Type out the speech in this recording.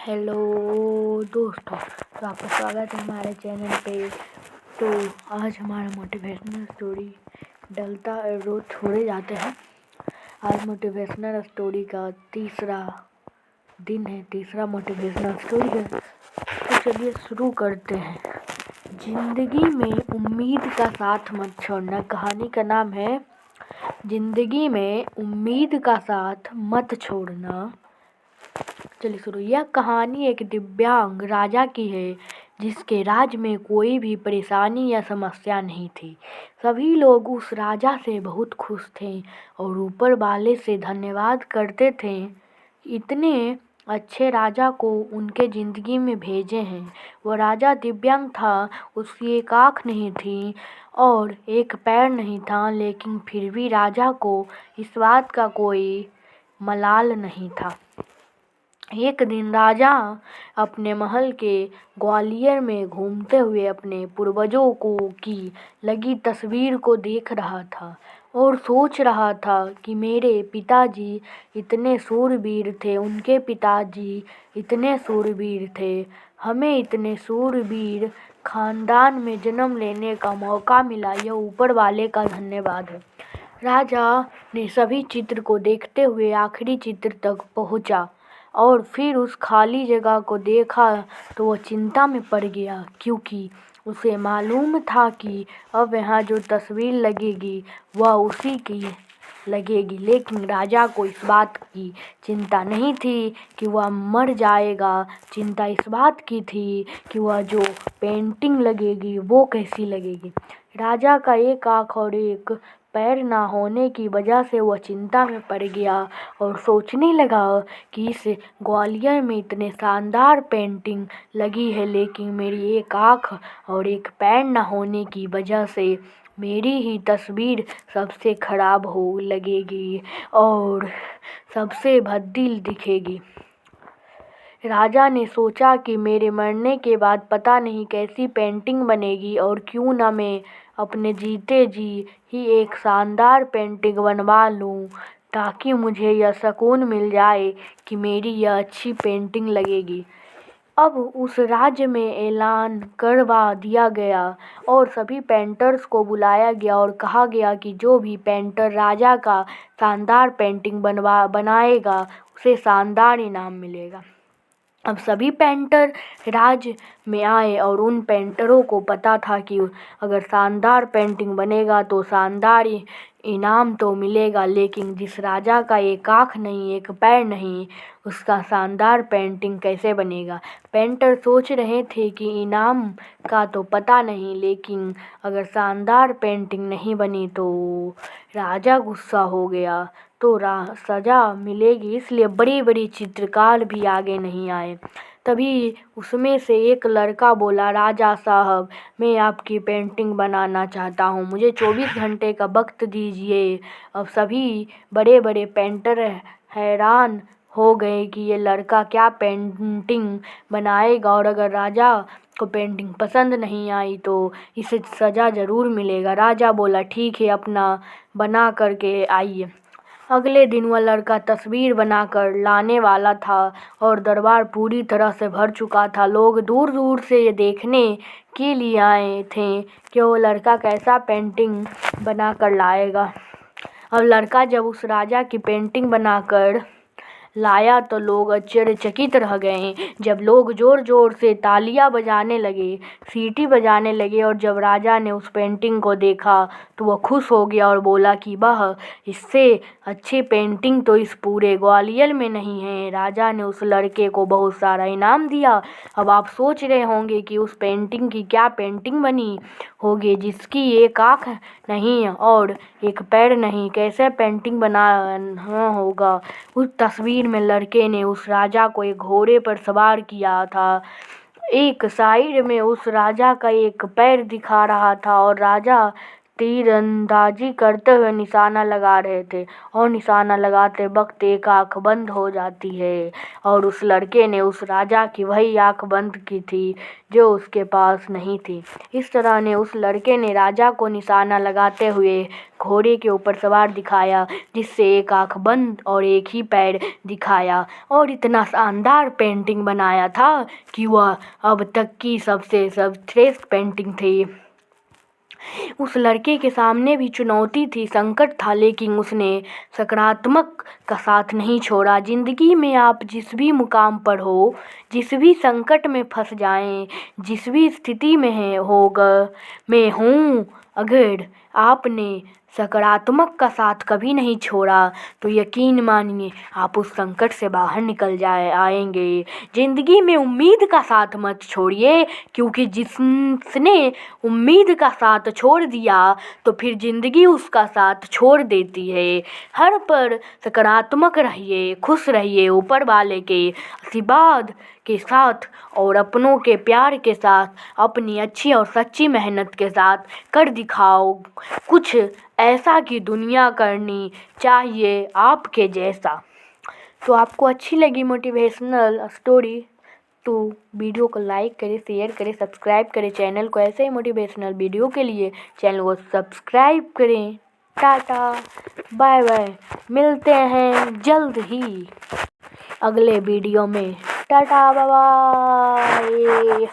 Hello दोस्तों, तो आपका स्वागत है हमारे चैनल पे। तो आज हमारा मोटिवेशनल स्टोरी डलता रोज छोड़े जाते हैं। आज मोटिवेशनल स्टोरी का तीसरा दिन है, तीसरा मोटिवेशनल स्टोरी है। तो चलिए शुरू करते हैं। जिंदगी में उम्मीद का साथ मत छोड़ना। कहानी का नाम है जिंदगी में उम्मीद का साथ मत छोड़ना। चलिए शुरू। यह कहानी एक दिव्यांग राजा की है जिसके राज्य में कोई भी परेशानी या समस्या नहीं थी। सभी लोग उस राजा से बहुत खुश थे और ऊपर वाले से धन्यवाद करते थे, इतने अच्छे राजा को उनके ज़िंदगी में भेजे हैं। वह राजा दिव्यांग था, उसकी एक आँख नहीं थी और एक पैर नहीं था, लेकिन फिर भी राजा को इस बात का कोई मलाल नहीं था। एक दिन राजा अपने महल के ग्वालियर में घूमते हुए अपने पूर्वजों की लगी तस्वीर को देख रहा था और सोच रहा था कि मेरे पिताजी इतने शूरवीर थे, उनके पिताजी इतने शूरवीर थे, हमें इतने शूरवीर खानदान में जन्म लेने का मौका मिला, यह ऊपर वाले का धन्यवाद है। राजा ने सभी चित्र को देखते हुए आखिरी चित्र तक पहुंचा और फिर उस खाली जगह को देखा तो वह चिंता में पड़ गया, क्योंकि उसे मालूम था कि अब यहाँ जो तस्वीर लगेगी वह उसी की लगेगी। लेकिन राजा को इस बात की चिंता नहीं थी कि वह मर जाएगा, चिंता इस बात की थी कि वह जो पेंटिंग लगेगी वो कैसी लगेगी। राजा का एक आँख और एक पैर ना होने की वजह से वह चिंता में पड़ गया और सोचने लगा कि इस ग्वालियर में इतने शानदार पेंटिंग लगी है, लेकिन मेरी एक आँख और एक पैर ना होने की वजह से मेरी ही तस्वीर सबसे खराब हो लगेगी और सबसे भद्दी दिखेगी। राजा ने सोचा कि मेरे मरने के बाद पता नहीं कैसी पेंटिंग बनेगी और क्यों ना मैं अपने जीते जी ही एक शानदार पेंटिंग बनवा लूं, ताकि मुझे यह सुकून मिल जाए कि मेरी यह अच्छी पेंटिंग लगेगी। अब उस राज्य में ऐलान करवा दिया गया और सभी पेंटर्स को बुलाया गया और कहा गया कि जो भी पेंटर राजा का शानदार पेंटिंग बनाएगा उसे शानदार इनाम मिलेगा। अब सभी पेंटर राज्य में आए और उन पेंटरों को पता था कि अगर शानदार पेंटिंग बनेगा तो शानदार इनाम तो मिलेगा, लेकिन जिस राजा का एक आँख नहीं, एक पैर नहीं, उसका शानदार पेंटिंग कैसे बनेगा। पेंटर सोच रहे थे कि इनाम का तो पता नहीं, लेकिन अगर शानदार पेंटिंग नहीं बनी तो राजा गुस्सा हो गया तो सज़ा मिलेगी, इसलिए बड़ी बड़ी चित्रकार भी आगे नहीं आए। तभी उसमें से एक लड़का बोला, राजा साहब, मैं आपकी पेंटिंग बनाना चाहता हूँ, मुझे 24 घंटे का वक्त दीजिए। अब सभी बड़े बड़े पेंटर हैरान हो गए कि ये लड़का क्या पेंटिंग बनाएगा और अगर राजा को पेंटिंग पसंद नहीं आई तो इसे सज़ा ज़रूर मिलेगा। राजा बोला, ठीक है, अपना बना करके आइए। अगले दिन वह लड़का तस्वीर बनाकर लाने वाला था और दरबार पूरी तरह से भर चुका था। लोग दूर दूर से ये देखने के लिए आए थे कि वो लड़का कैसा पेंटिंग बनाकर लाएगा। और लड़का जब उस राजा की पेंटिंग बनाकर लाया तो लोग आश्चर्यचकित रह गए। जब लोग ज़ोर ज़ोर से तालियां बजाने लगे, सीटी बजाने लगे और जब राजा ने उस पेंटिंग को देखा तो वह खुश हो गया और बोला कि वाह, इससे अच्छी पेंटिंग तो इस पूरे ग्वालियर में नहीं है। राजा ने उस लड़के को बहुत सारा इनाम दिया। अब आप सोच रहे होंगे कि उस पेंटिंग की क्या पेंटिंग बनी होगी, जिसकी एक आँख नहीं और एक पैर नहीं, कैसे पेंटिंग बनाना होगा। उस तस्वीर में लड़के ने उस राजा को एक घोड़े पर सवार किया था। एक साइड में उस राजा का एक पैर दिखा रहा था और राजा तीरंदाजी करते हुए निशाना लगा रहे थे और निशाना लगाते वक्त एक आंख बंद हो जाती है और उस लड़के ने उस राजा की वही आंख बंद की थी जो उसके पास नहीं थी। इस तरह ने उस लड़के ने राजा को निशाना लगाते हुए घोड़े के ऊपर सवार दिखाया, जिससे एक आंख बंद और एक ही पैर दिखाया और इतना शानदार पेंटिंग बनाया था कि वह अब तक की सबसे सर्वश्रेष्ठ पेंटिंग थी। उस लड़के के सामने भी चुनौती थी, संकट था, लेकिन उसने सकारात्मक का साथ नहीं छोड़ा। ज़िंदगी में आप जिस भी मुकाम पर हो, जिस भी संकट में फंस जाएं, जिस भी स्थिति में मैं हूँ, अगर आपने सकारात्मक का साथ कभी नहीं छोड़ा तो यकीन मानिए आप उस संकट से बाहर निकल आएंगे। ज़िंदगी में उम्मीद का साथ मत छोड़िए, क्योंकि जिसने उम्मीद का साथ छोड़ दिया तो फिर ज़िंदगी उसका साथ छोड़ देती है। हर पल सकारात्मक रहिए, खुश रहिए, ऊपर वाले के आशीर्वाद के साथ और अपनों के प्यार के साथ, अपनी अच्छी और सच्ची मेहनत के साथ कर दिखाओ कुछ ऐसा कि दुनिया करनी चाहिए आपके जैसा। तो आपको अच्छी लगी मोटिवेशनल स्टोरी तो वीडियो को लाइक करें, शेयर करें, सब्सक्राइब करें चैनल को। ऐसे ही मोटिवेशनल वीडियो के लिए चैनल को सब्सक्राइब करें। टाटा बाय बाय, मिलते हैं जल्द ही अगले वीडियो में। Tata bye bye.